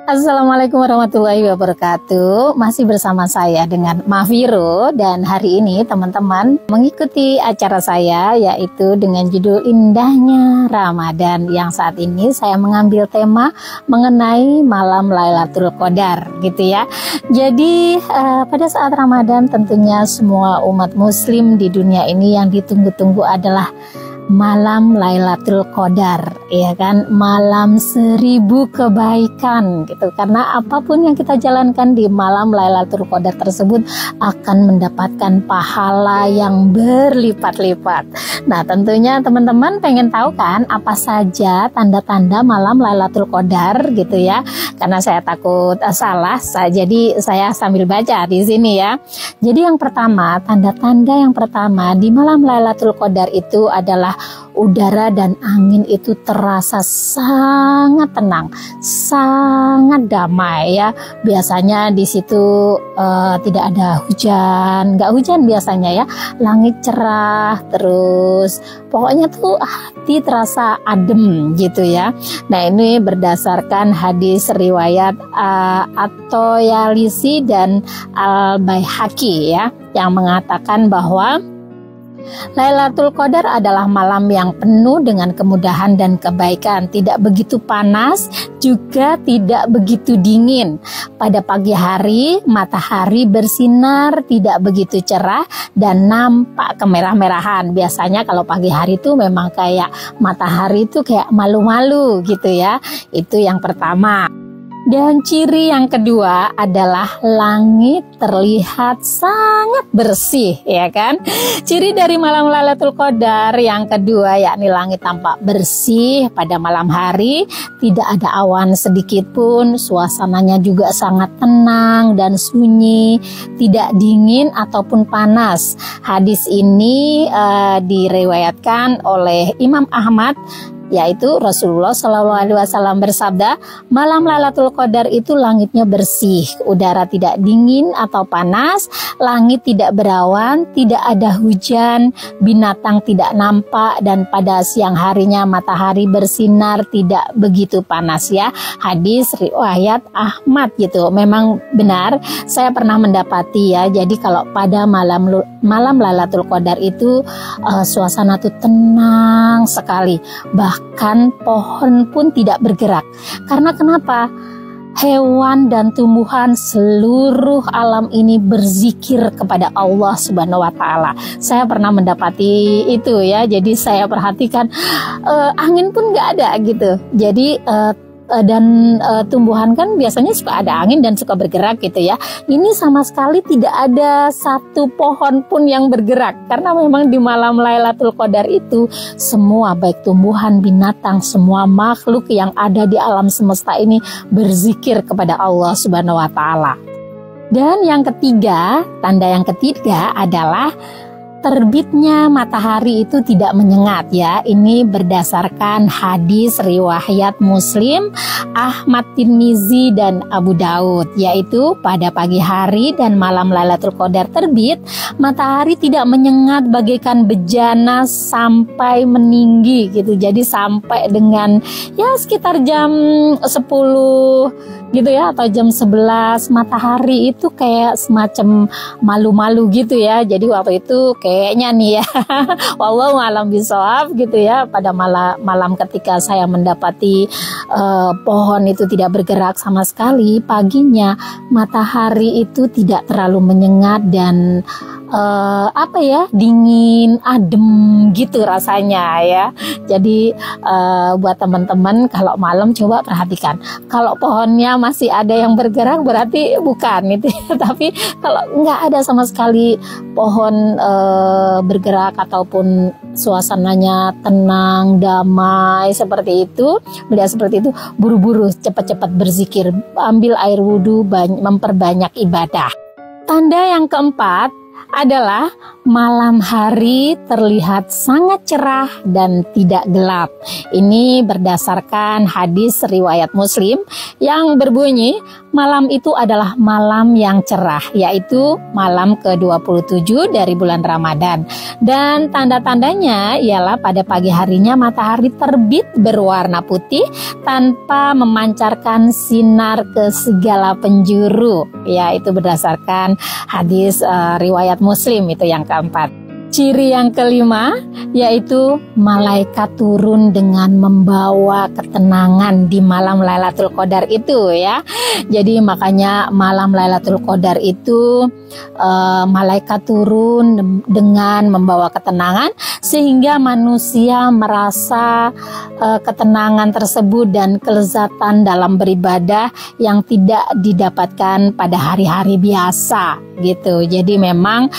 Assalamualaikum warahmatullahi wabarakatuh. Masih bersama saya dengan Mafiro, dan hari ini teman-teman mengikuti acara saya yaitu dengan judul Indahnya Ramadan, yang saat ini saya mengambil tema mengenai malam Lailatul Qadar gitu ya. Jadi pada saat Ramadan tentunya semua umat muslim di dunia ini yang ditunggu-tunggu adalah malam Lailatul Qadar, ya kan, malam 1000 kebaikan gitu. Karena apapun yang kita jalankan di malam Lailatul Qadar tersebut akan mendapatkan pahala yang berlipat-lipat. Nah, tentunya teman-teman pengen tahu kan apa saja tanda-tanda malam Lailatul Qadar gitu ya. Karena saya takut salah, jadi saya sambil baca di sini ya. Jadi yang pertama, tanda-tanda yang pertama di malam Lailatul Qadar itu adalah udara dan angin itu terasa sangat tenang, sangat damai ya. Biasanya di situ tidak ada hujan, nggak hujan biasanya ya. Langit cerah, terus pokoknya tuh hati terasa adem gitu ya. Nah, ini berdasarkan hadis riwayat At-Toyalisi dan Al-Baihaqi ya, yang mengatakan bahwa Lailatul Qadar adalah malam yang penuh dengan kemudahan dan kebaikan, tidak begitu panas, juga tidak begitu dingin. Pada pagi hari, matahari bersinar tidak begitu cerah dan nampak kemerah-merahan. Biasanya kalau pagi hari itu memang kayak matahari itu kayak malu-malu gitu ya. Itu yang pertama. Dan ciri yang kedua adalah langit terlihat sangat bersih, ya kan? Ciri dari malam Lailatul Qadar yang kedua yakni langit tampak bersih pada malam hari, tidak ada awan sedikit pun, suasananya juga sangat tenang dan sunyi, tidak dingin ataupun panas. Hadis ini diriwayatkan oleh Imam Ahmad, yaitu Rasulullah SAW bersabda, malam Lailatul Qadar itu langitnya bersih, udara tidak dingin atau panas, langit tidak berawan, tidak ada hujan, binatang tidak nampak, dan pada siang harinya matahari bersinar tidak begitu panas ya. Hadis riwayat Ahmad gitu. Memang benar, saya pernah mendapati ya. Jadi kalau pada malam Lailatul Qadar itu suasana tuh tenang sekali. Bahkan pohon pun tidak bergerak. Karena kenapa? Hewan dan tumbuhan seluruh alam ini berzikir kepada Allah Subhanahu wa Ta'ala. Saya pernah mendapati itu ya. Jadi saya perhatikan angin pun nggak ada gitu. Jadi tumbuhan kan biasanya suka ada angin dan suka bergerak gitu ya. Ini sama sekali tidak ada satu pohon pun yang bergerak, karena memang di malam Lailatul Qadar itu semua, baik tumbuhan, binatang, semua makhluk yang ada di alam semesta ini berzikir kepada Allah Subhanahu wa Ta'ala. Dan yang ketiga, tanda yang ketiga adalah terbitnya matahari itu tidak menyengat ya. Ini berdasarkan hadis riwayat Muslim, Ahmad, Tirmizi, dan Abu Daud, yaitu pada pagi hari dan malam Lailatul Qadar terbit, matahari tidak menyengat bagaikan bejana sampai meninggi gitu. Jadi sampai dengan ya sekitar jam 10 gitu ya, atau jam 11, matahari itu kayak semacam malu-malu gitu ya. Jadi waktu itu kayaknya nih ya, wallahu a'lam bishawab gitu ya, pada malam ketika saya mendapati pohon itu tidak bergerak sama sekali, paginya matahari itu tidak terlalu menyengat dan dingin, adem gitu rasanya ya. Jadi buat teman-teman kalau malam coba perhatikan, kalau pohonnya masih ada yang bergerak berarti bukan gitu ya. Tapi kalau nggak ada sama sekali pohon bergerak ataupun suasananya tenang, damai seperti itu, melihat seperti itu, buru-buru cepat-cepat berzikir, ambil air wudhu, memperbanyak ibadah. Tanda yang keempat adalah malam hari terlihat sangat cerah dan tidak gelap. Ini berdasarkan hadis riwayat Muslim yang berbunyi, malam itu adalah malam yang cerah, yaitu malam ke-27 dari bulan Ramadan. Dan tanda-tandanya ialah pada pagi harinya matahari terbit berwarna putih tanpa memancarkan sinar ke segala penjuru. Ya, itu berdasarkan hadis riwayat Muslim itu yang keempat. Ciri yang kelima yaitu malaikat turun dengan membawa ketenangan di malam Lailatul Qadar itu ya. Jadi makanya malam Lailatul Qadar itu malaikat turun dengan membawa ketenangan sehingga manusia merasa ketenangan tersebut dan kelezatan dalam beribadah yang tidak didapatkan pada hari-hari biasa gitu. Jadi memang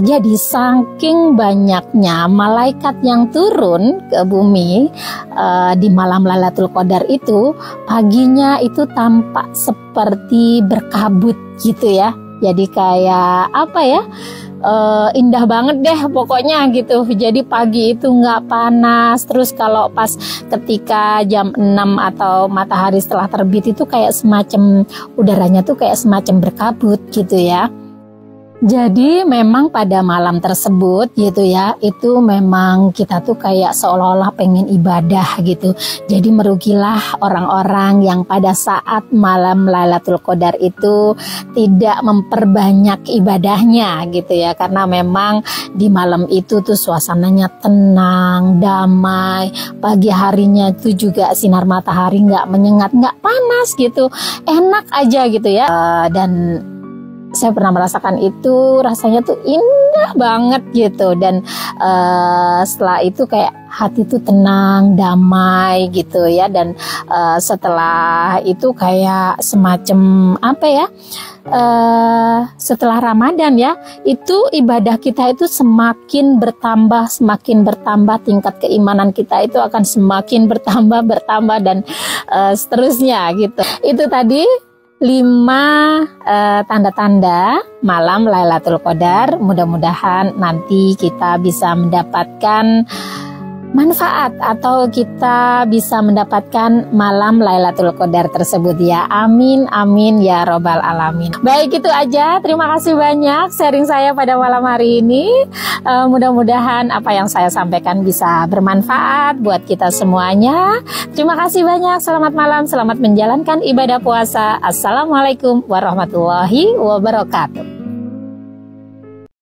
jadi saking banyaknya malaikat yang turun ke bumi di malam Lailatul Qadar itu, paginya itu tampak seperti berkabut gitu ya. Jadi kayak apa ya, indah banget deh pokoknya gitu. Jadi pagi itu nggak panas. Terus kalau pas ketika jam 6 atau matahari setelah terbit itu kayak semacam udaranya tuh kayak semacam berkabut gitu ya. Jadi memang pada malam tersebut gitu ya, itu memang kita tuh kayak seolah-olah pengen ibadah gitu. Jadi merugilah orang-orang yang pada saat malam Lailatul Qadar itu tidak memperbanyak ibadahnya gitu ya. Karena memang di malam itu tuh suasananya tenang, damai. Pagi harinya itu juga sinar matahari nggak menyengat, nggak panas gitu. Enak aja gitu ya. Dan saya pernah merasakan itu, rasanya tuh indah banget gitu. Dan setelah itu kayak hati tuh tenang, damai gitu ya. Dan setelah itu kayak semacam apa ya, setelah Ramadan ya, itu ibadah kita itu semakin bertambah, tingkat keimanan kita itu akan semakin bertambah dan seterusnya gitu. Itu tadi 5 tanda-tanda malam Lailatul Qadar. Mudah-mudahan nanti kita bisa mendapatkan manfaat atau kita bisa mendapatkan malam Lailatul Qadar tersebut ya. Amin amin ya robbal alamin. Baik, itu aja. Terima kasih banyak sharing saya pada malam hari ini. Mudah-mudahan apa yang saya sampaikan bisa bermanfaat buat kita semuanya. Terima kasih banyak. Selamat malam, selamat menjalankan ibadah puasa. Assalamualaikum warahmatullahi wabarakatuh.